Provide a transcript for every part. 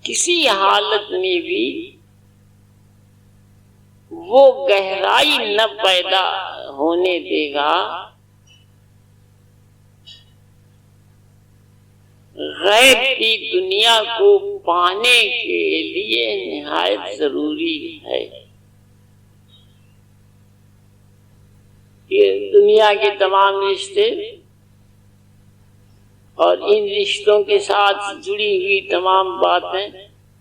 کسی حالت میں بھی وہ گہرائی نہ پیدا ہونے دے گا غیب کی دنیا کو پانے کے لیے نہایت ضروری ہے۔ یہ دنیا کے تمام رشتے اور ان رشتوں کے ساتھ جڑی ہوئی تمام باتیں،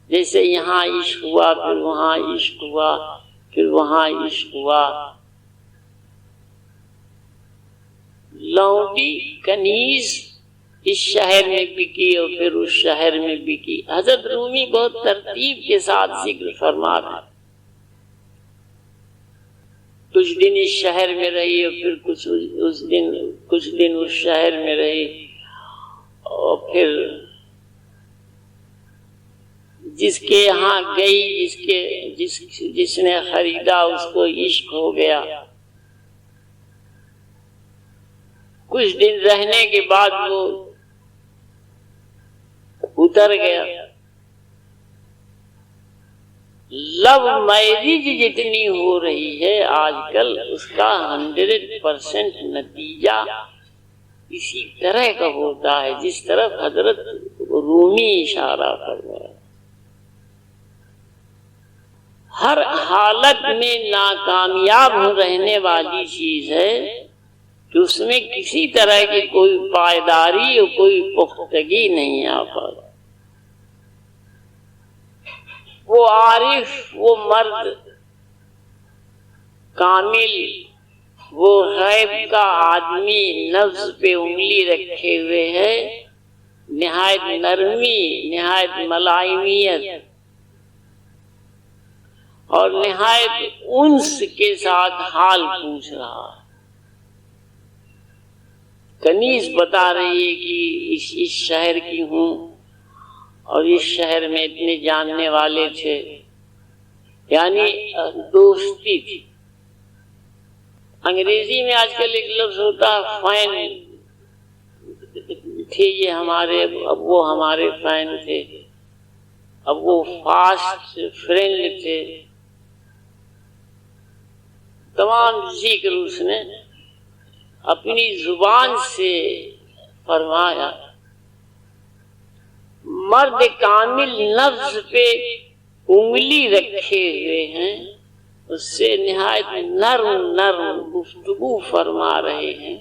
جیسے یہاں عشق ہوا، پھر وہاں عشق ہوا، پھر وہاں عشق ہوا، لونڈی کنیز اس شہر میں بکی اور پھر اس شہر میں بکی۔ حضرت رومی بہت ترتیب کے ساتھ ذکر فرما رہا، کچھ دن اس شہر میں رہی اور پھر کچھ دن اس شہر میں رہی، اور پھر جس کے یہاں گئی، جس نے خریدا اس کو عشق ہو گیا، کچھ دن رہنے کے بعد وہ اتر گیا۔ لو میرج جتنی ہو رہی ہے آج کل، اس کا 100% نتیجہ اسی طرح کا ہوتا ہے جس طرف حضرت رومی اشارہ فرمایا۔ ہر حالت میں ناکامیاب رہنے والی چیز ہے کہ اس میں کسی طرح کی کوئی پائیداری اور کوئی پختگی نہیں آ پاتی۔ وہ عارف، وہ مرد کامل، وہ غیب کا آدمی نفس پہ انگلی رکھے ہوئے ہے، نہایت نرمی، نہایت ملائمیت اور نہایت انس کے ساتھ حال پوچھ رہا ہے۔ کنیز بتا رہی ہے کہ اس شہر کی ہوں اور اس شہر میں اتنے جاننے والے تھے، یعنی دوستی تھی۔ انگریزی میں آج کل ایک لفظ ہوتا ہے فین، تھے یہ ہمارے، اب وہ ہمارے فین تھے، اب وہ فاسٹ فرینڈ تھے، تمام ذکر اس نے اپنی زبان سے فرمایا۔ مرد کامل نفس پہ انگلی رکھے ہوئے ہیں، اس سے نہایت نرم گفتگو فرما رہے ہیں۔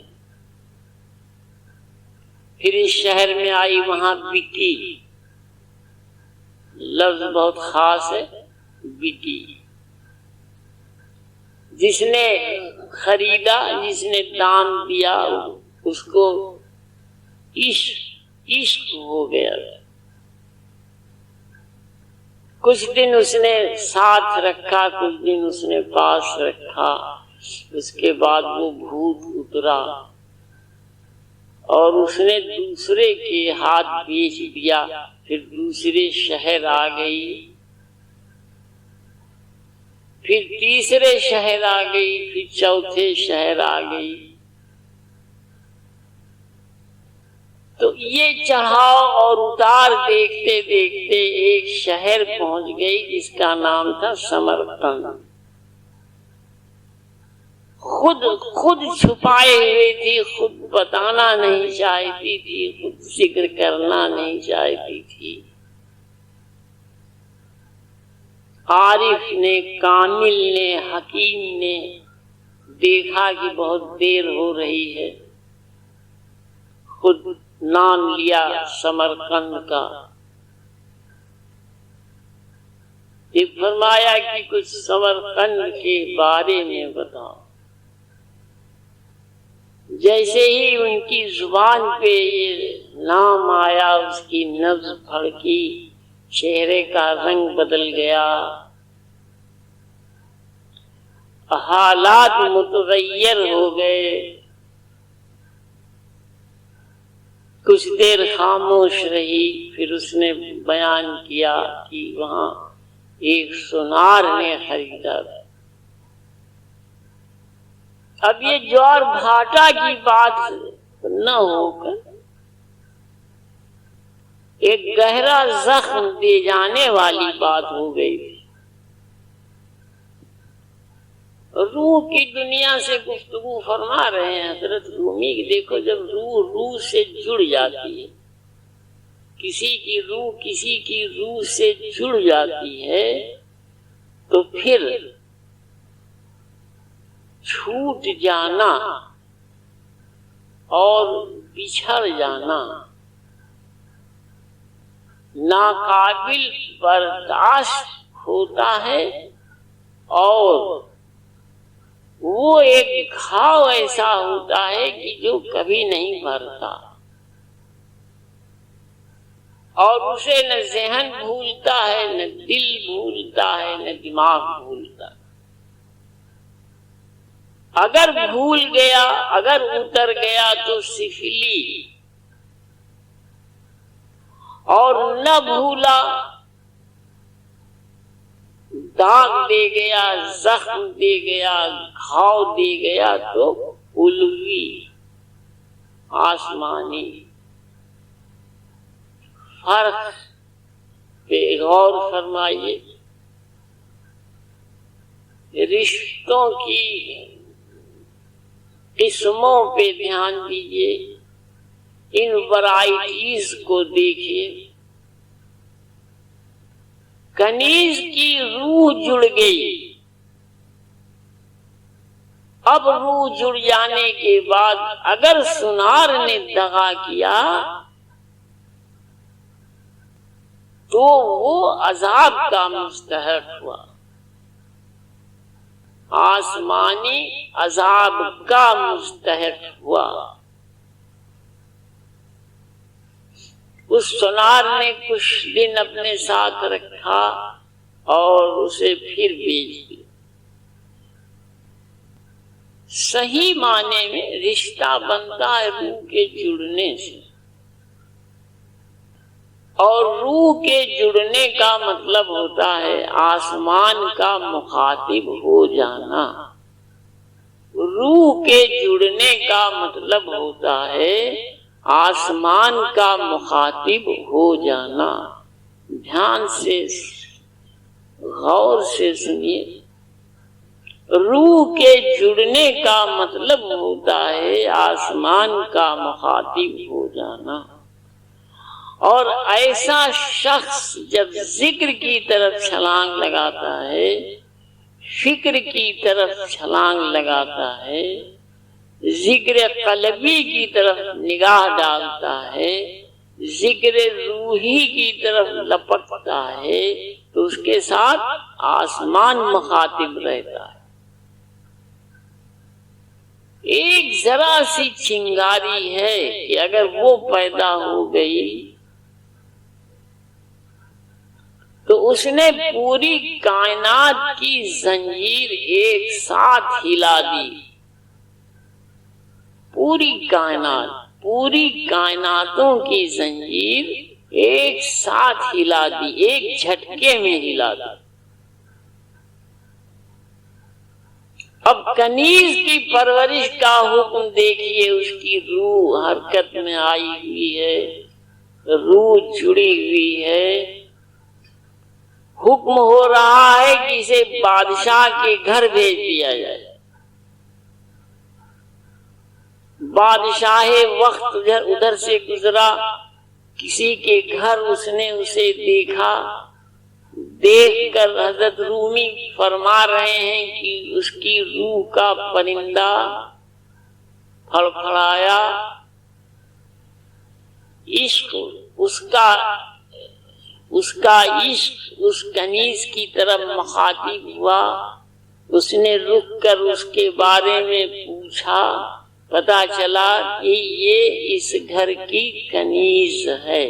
پھر اس شہر میں آئی، وہاں بکی، لفظ بہت خاص ہے، بکی۔ جس نے خریدا، جس نے دام دیا، اس کو عشق ہو گیا۔ کچھ دن اس نے ساتھ رکھا، کچھ دن اس نے پاس رکھا، اس کے بعد وہ بھوت اترا اور اس نے دوسرے کے ہاتھ بیچ دیا، پھر دوسرے شہر آ گئی، پھر تیسرے شہر آ گئی، پھر چوتھے شہر آ گئی۔ تو یہ چڑھاؤ اور اتار دیکھتے دیکھتے ایک شہر پہنچ گئی جس کا نام تھا سمرقند۔ خود چھپائے ہوئے تھی، خود بتانا نہیں چاہتی تھی، خود ذکر کرنا نہیں چاہتی تھی۔ عارف نے، کامل نے، حکیم نے دیکھا کہ بہت دیر ہو رہی ہے، خود نام لیا سمرقند کا۔ یہ فرمایا کہ کچھ سمرقند کے بارے میں بتاؤ۔ جیسے ہی ان کی زبان پہ یہ نام آیا، اس کی نبض پھڑکی، چہرے کا رنگ بدل گیا، حالات متغیر ہو گئے۔ کچھ دیر خاموش رہی، پھر اس نے بیان کیا کہ وہاں ایک سونار نے خریدا۔ اب یہ جوار بھاٹا کی بات نہ ہو کر ایک گہرا زخم دے جانے والی بات ہو گئی۔ روح کی دنیا سے گفتگو فرما رہے ہیں حضرت رومی کہ دیکھو جب روح سے جڑ جاتی ہے، کسی کی روح سے جڑ جاتی ہے تو پھر چھوٹ جانا اور بچھڑ جانا ناقابل برداشت ہوتا ہے، اور وہ ایک گھاؤ ایسا ہوتا ہے کہ جو کبھی نہیں بھرتا، اور اسے نہ ذہن بھولتا ہے، نہ دل بھولتا ہے، نہ دماغ بھولتا۔ اگر بھول گیا، اگر اتر گیا تو سفلی، اور نہ بھولا، داغ دے گیا، زخم دے گیا، گھاؤ دے گیا تو الوی، آسمانی۔ فرق پہ غور فرمائیے، رشتوں کی قسموں پہ دھیان دیجیے، ان ورائٹیز کو دیکھیے۔ کنیز کی روح جڑ گئی، اب روح جڑ جانے کے بعد اگر سنار نے دغا کیا تو وہ عذاب کا مستحق ہوا، آسمانی عذاب کا مستحق ہوا۔ اس سنار نے کچھ دن اپنے ساتھ رکھا اور اسے پھر بیچ دیا۔ صحیح معنی میں رشتہ بنتا ہے روح کے جڑنے سے، اور روح کے جڑنے کا مطلب ہوتا ہے آسمان کا مخاطب ہو جانا۔ روح کے جڑنے کا مطلب ہوتا ہے آسمان کا مخاطب ہو جانا۔ دھیان سے غور سے سنیے، روح کے جڑنے کا مطلب ہوتا ہے آسمان کا مخاطب ہو جانا۔ اور ایسا شخص جب ذکر کی طرف چھلانگ لگاتا ہے، فکر کی طرف چھلانگ لگاتا ہے، ذکر قلبی کی طرف نگاہ ڈالتا ہے، ذکر روحی کی طرف لپکتا ہے، تو اس کے ساتھ آسمان مخاطب رہتا ہے۔ ایک ذرا سی چنگاری ہے کہ اگر وہ پیدا ہو گئی تو اس نے پوری کائنات کی زنجیر ایک ساتھ ہلا دی۔ پوری کائناتوں کی زنجیر ایک ساتھ ہلا دی، ایک جھٹکے میں ہلا دی۔ اب کنیز کی پرورش کا حکم دیکھیے، اس کی روح حرکت میں آئی ہوئی ہے، روح جڑی ہوئی ہے۔ حکم ہو رہا ہے کہ اسے بادشاہ کے گھر بھیج دیا جائے۔ بادشاہ وقت ادھر سے گزرا، کسی کے گھر اس نے اسے دیکھا، دیکھ کر حضرت رومی فرما رہے ہیں کہ اس کی روح کا پرندہ پھڑپھڑایا، عشق اس کا عشق اس کنیز کی طرف مخاطب ہوا۔ اس نے رک کر اس کے بارے میں پوچھا، پتا چلا کہ یہ اس گھر کی کنیز ہے۔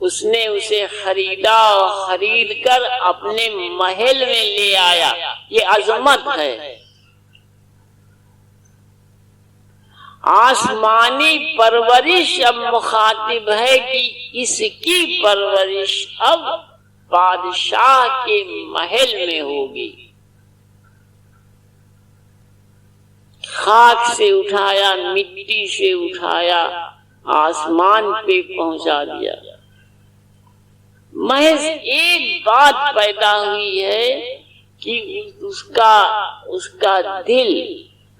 اس نے اسے خریدا اور خرید کر اپنے محل میں لے آیا۔ یہ عظمت ہے۔ آسمانی پرورش اب مخاطب ہے کہ اس کی پرورش اب بادشاہ کے محل میں ہوگی۔ خاک سے اٹھایا، مٹی سے اٹھایا، آسمان پہ پہنچا دیا۔ محض ایک بات پیدا ہوئی ہے کہ اس کا دل،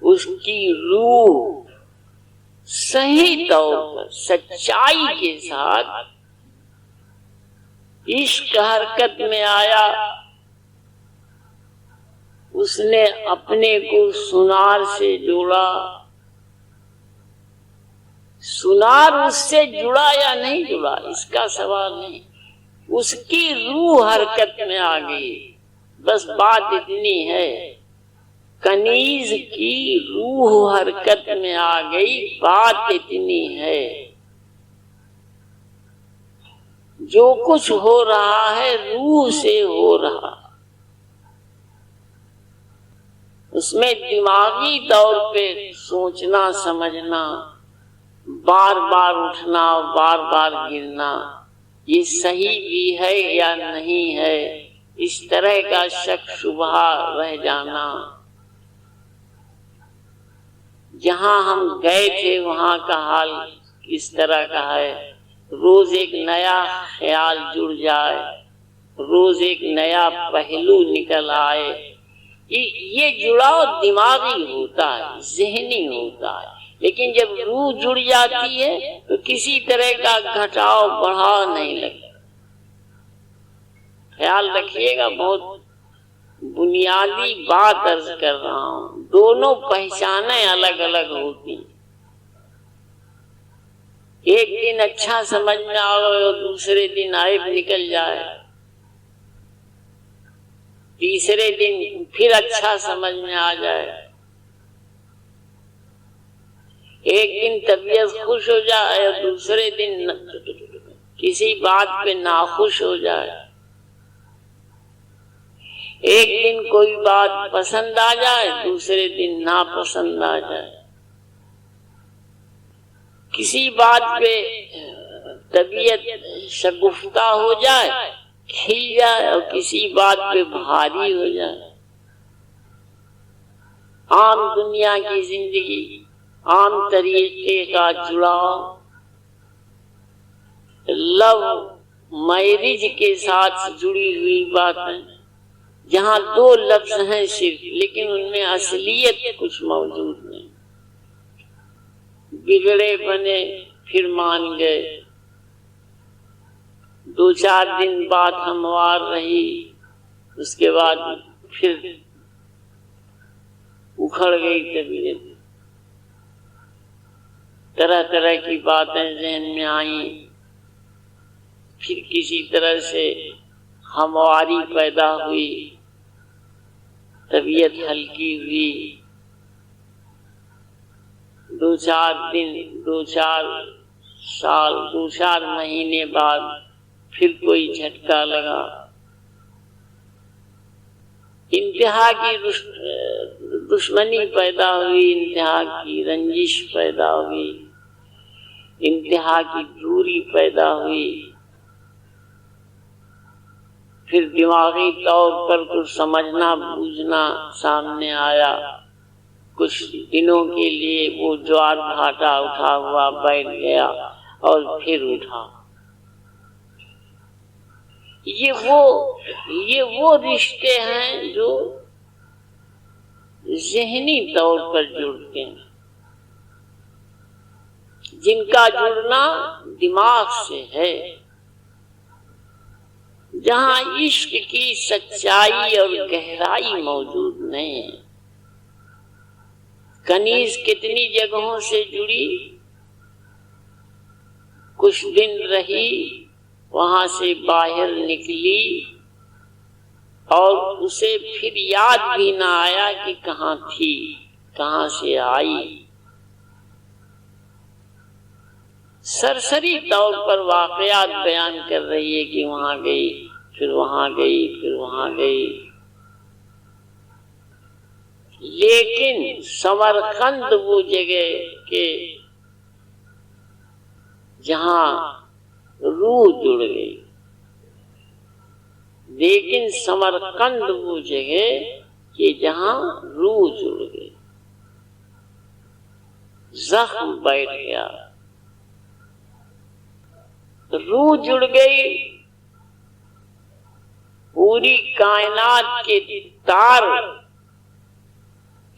اس کی روح صحیح طور پر سچائی کے ساتھ عشق حرکت میں آیا۔ اس نے اپنے کو سنار سے جوڑا۔ سنار اس سے جڑا یا نہیں جڑا اس کا سوال نہیں، اس کی روح حرکت میں آ گئی۔ بس بات اتنی ہے، کنیز کی روح حرکت میں آ گئی، بات اتنی ہے۔ جو کچھ ہو رہا ہے روح سے ہو رہا، اس میں دماغی طور پہ سوچنا سمجھنا، بار بار اٹھنا بار بار گرنا، یہ صحیح بھی ہے یا نہیں ہے، اس طرح کا شک شبہ رہ جانا۔ جہاں ہم گئے تھے وہاں کا حال کس طرح کا ہے، روز ایک نیا خیال جڑ جائے، روز ایک نیا پہلو نکل آئے۔ یہ جڑاؤ دماغی ہوتا ہے، ذہنی ہوتا ہے، لیکن جب روح جڑ جاتی ہے تو کسی طرح کا گھٹاؤ بڑھاؤ نہیں لگتا۔ خیال رکھیے گا، بہت بنیادی بات عرض کر رہا ہوں، دونوں پہچانیں الگ الگ ہوتی ہیں۔ ایک دن اچھا سمجھ میں آئے اور دوسرے دن عیب نکل جائے، تیسرے دن پھر اچھا سمجھ میں آ جائے، ایک دن طبیعت خوش ہو جائے اور دوسرے دن کسی بات پہ ناخوش ہو جائے، ایک دن کوئی بات پسند آ جائے دوسرے دن ناپسند آ جائے، کسی بات پہ طبیعت شگفتہ ہو جائے کھل جائے اور کسی بات پہ بھاری ہو جائے۔ عام دنیا کی زندگی، عام طریقے کا جڑاؤ لو میرج کے ساتھ جڑی ہوئی باتیں، جہاں دو لفظ ہیں صرف، لیکن ان میں اصلیت کچھ موجود نہیں۔ بگڑے بنے پھر مان گئے، دو چار دن بعد ہموار رہی، اس کے بعد پھر اکھڑ گئی طبیعت، طرح طرح کی باتیں ذہن میں آئیں، پھر کسی طرح سے ہمواری پیدا ہوئی، طبیعت ہلکی ہوئی، دو چار دن، دو چار سال، دو چار مہینے بعد پھر کوئی جھٹکا لگا، انتہا کی دشمنی پیدا ہوئی، انتہا کی رنجش پیدا ہوئی، انتہا کی دوری پیدا ہوئی، پھر دماغی طور پر کچھ سمجھنا بوجھنا سامنے آیا، کچھ دنوں کے لیے وہ جوار بھاٹا اٹھا ہوا بیٹھ گیا اور پھر اٹھا۔ یہ وہ رشتے ہیں جو ذہنی طور پر جڑتے ہیں، جن کا جڑنا دماغ سے ہے، جہاں عشق کی سچائی اور گہرائی موجود نہیں ہے۔ کنیز کتنی جگہوں سے جڑی، کچھ دن رہی، وہاں سے باہر نکلی اور اسے پھر یاد بھی نہ آیا کہ کہاں تھی، کہاں سے آئی۔ سرسری طور پر واقعات بیان کر رہی ہے کہ وہاں گئی، پھر وہاں گئی، پھر وہاں گئی، لیکن سمرقند وہ جگہ کہ جہاں روح جڑ گئی، لیکن سمرقند وہ جگہ کہ جہاں روح جڑ گئی، زخم بیٹھ گیا، روح جڑ گئی، پوری کائنات کے تار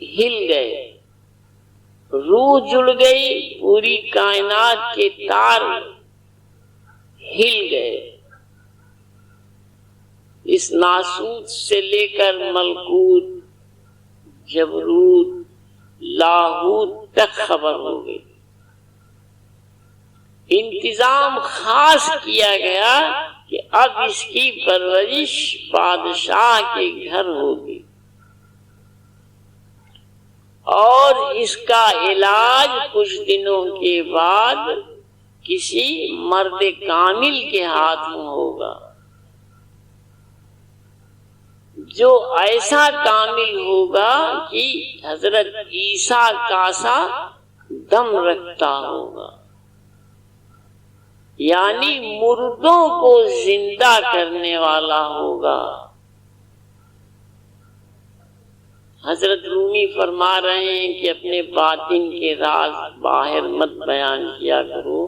ہل گئے، روح جڑ گئی، پوری کائنات کے تار ہل گئے، اس ناسوت سے لے کر ملکوت، جبروت، لاہوت تک خبر ہو گئی۔ انتظام خاص کیا گیا کہ اب اس کی پرورش بادشاہ کے گھر ہوگی اور اس کا علاج کچھ دنوں کے بعد کسی مرد کامل کے ہاتھوں ہوگا، جو ایسا کامل ہوگا کہ حضرت عیسیٰ کا سا دم رکھتا ہوگا، یعنی مردوں کو زندہ کرنے والا ہوگا۔ حضرت رومی فرما رہے ہیں کہ اپنے باطن کے راز باہر مت بیان کیا کرو،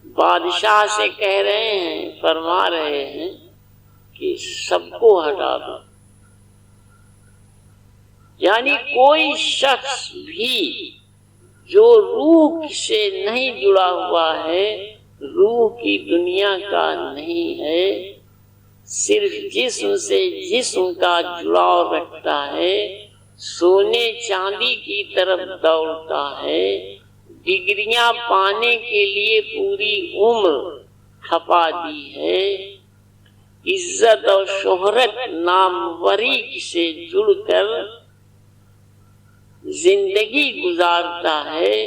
بادشاہ سے کہہ رہے ہیں، فرما رہے ہیں کہ سب کو ہٹا دو، یعنی کوئی شخص بھی جو روح سے نہیں جڑا ہوا ہے، روح کی دنیا کا نہیں ہے، صرف جسم سے جسم کا جڑاؤ رکھتا ہے، سونے چاندی کی طرف دوڑتا ہے، ڈگریاں پانے کے لیے پوری عمر کھپا دی ہے، عزت اور شہرت ناموری سے جڑ کر زندگی گزارتا ہے،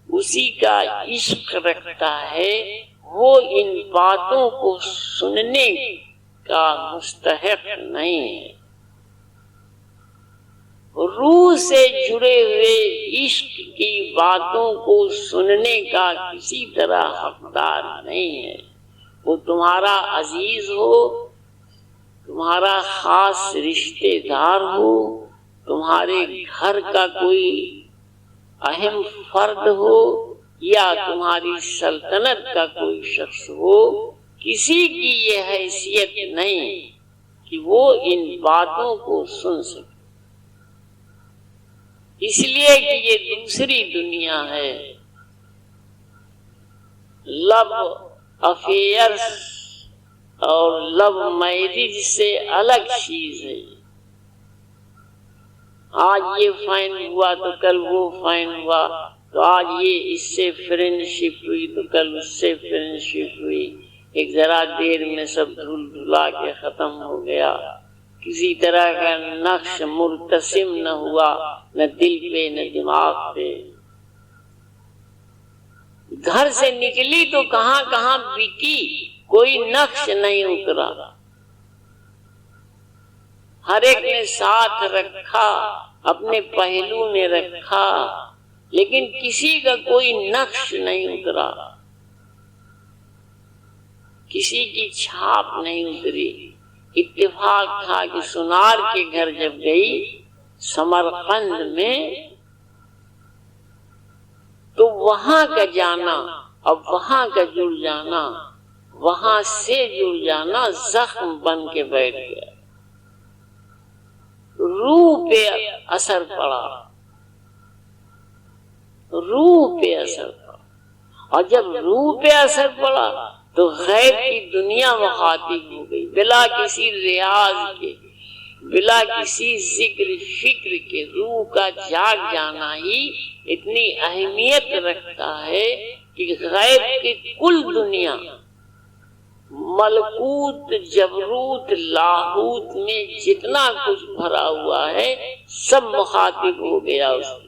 اسی کا عشق رکھتا ہے، وہ ان باتوں کو سننے کا مستحق نہیں ہے۔ روح سے جڑے ہوئے عشق کی باتوں کو سننے کا کسی طرح حقدار نہیں ہے، وہ تمہارا عزیز ہو، تمہارا خاص رشتہ دار ہو، تمہارے گھر کا کوئی اہم فرد ہو، یا تمہاری سلطنت کا کوئی شخص ہو، کسی کی یہ حیثیت نہیں کہ وہ ان باتوں کو سن سکے، اس لیے کہ یہ دوسری دنیا ہے، لو افیئرس اور لو میرج سے الگ چیز ہے۔ آج یہ فائن ہوا تو کل وہ فائن ہوا، تو آج یہ اس سے فرینڈ شپ ہوئی تو کل اس سے فرینڈ شپ ہوئی، ایک ذرا دیر میں سب دھل دھلا کے ختم ہو گیا، کسی طرح کا نقش مرتسم نہ ہوا، نہ دل پہ نہ دماغ پہ۔ گھر سے نکلی تو کہاں کہاں بکی، کوئی نقش نہیں اترا، ہر ایک نے ساتھ رکھا، اپنے پہلو میں رکھا، لیکن کسی کا کوئی نقش نہیں اترا، کسی کی چھاپ نہیں اتری۔ اتفاق تھا کہ سنار کے گھر جب گئی سمرقند میں، تو وہاں کا جانا، اب وہاں کا جڑ جانا، وہاں سے جڑ جانا زخم بن کے بیٹھ گیا، روح پہ اثر پڑا، روح پہ اثر پڑا، اور جب روح پہ اثر پڑا تو غیب کی دنیا مخاطب ہو گئی، بلا کسی ریاض کے، بلا کسی ذکر فکر کے۔ روح کا جاگ جانا ہی اتنی اہمیت رکھتا ہے کہ غیب کی کل دنیا، ملکوت، جبروت، لاہوت میں جتنا کچھ بھرا ہوا ہے سب مخاطب ہو گیا اس کی۔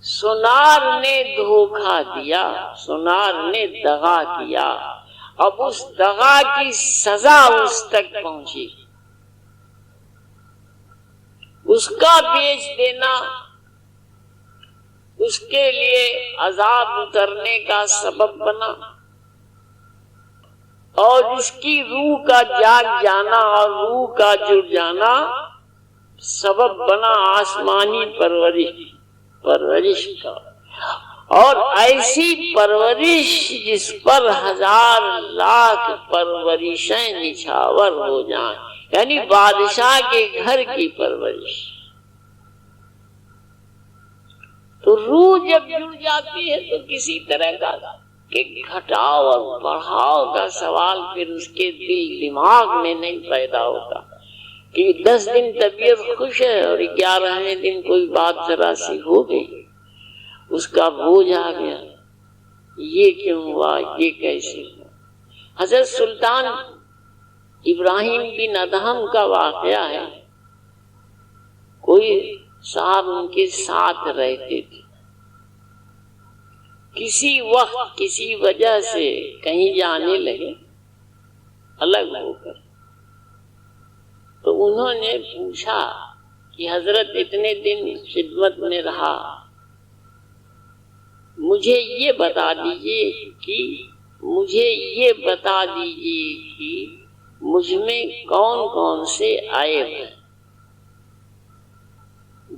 سونار نے دھوکہ دیا، سونار نے دغا کیا، اب اس دغا کی سزا اس تک پہنچی، اس کا بیچ دینا اس کے لیے عذاب اترنے کا سبب بنا، اور اس کی روح کا جاگ جانا اور روح کا جڑ جانا سبب بنا آسمانی پرورش کا۔ اور ایسی پرورش جس پر 1000 لاکھ پرورشیں نچھاور ہو جائیں، یعنی بادشاہ کے گھر کی پرورش۔ تو روح جب جڑ جاتی ہے تو کسی طرح کا کہ گھٹاؤ اور بڑھاؤ کا سوال پھر اس کے دل دماغ میں نہیں پیدا ہوتا کہ 10 دن طبیعت خوش ہے اور 11ویں دن کوئی بات ذرا سی ہو گئی، اس کا بوجھ آ گیا، یہ کیوں ہوا، یہ کیسے ہوا۔ حضرت سلطان ابراہیم بن ادہم کا واقعہ ہے، کوئی صاحب ان کے ساتھ رہتے تھے، کسی وقت کسی وجہ سے کہیں جانے لگے الگ ہو کر، تو انہوں نے پوچھا کہ حضرت اتنے دن خدمت میں رہا، مجھے یہ بتا دیجئے کہ مجھ میں کون کون سے عیب ہیں۔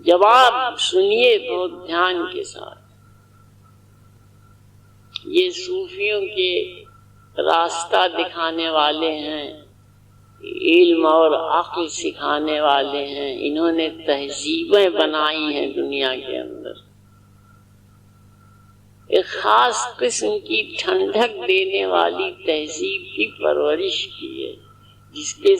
جواب سنیے تو دھیان کے ساتھ۔ یہ صوفیوں کے راستہ دکھانے والے ہیں، علم اور عقل سکھانے والے ہیں، انہوں نے تہذیبیں بنائی ہیں دنیا کے اندر، ایک خاص قسم کی ٹھنڈک دینے والی تہذیب کی پرورش کی ہے، جس کے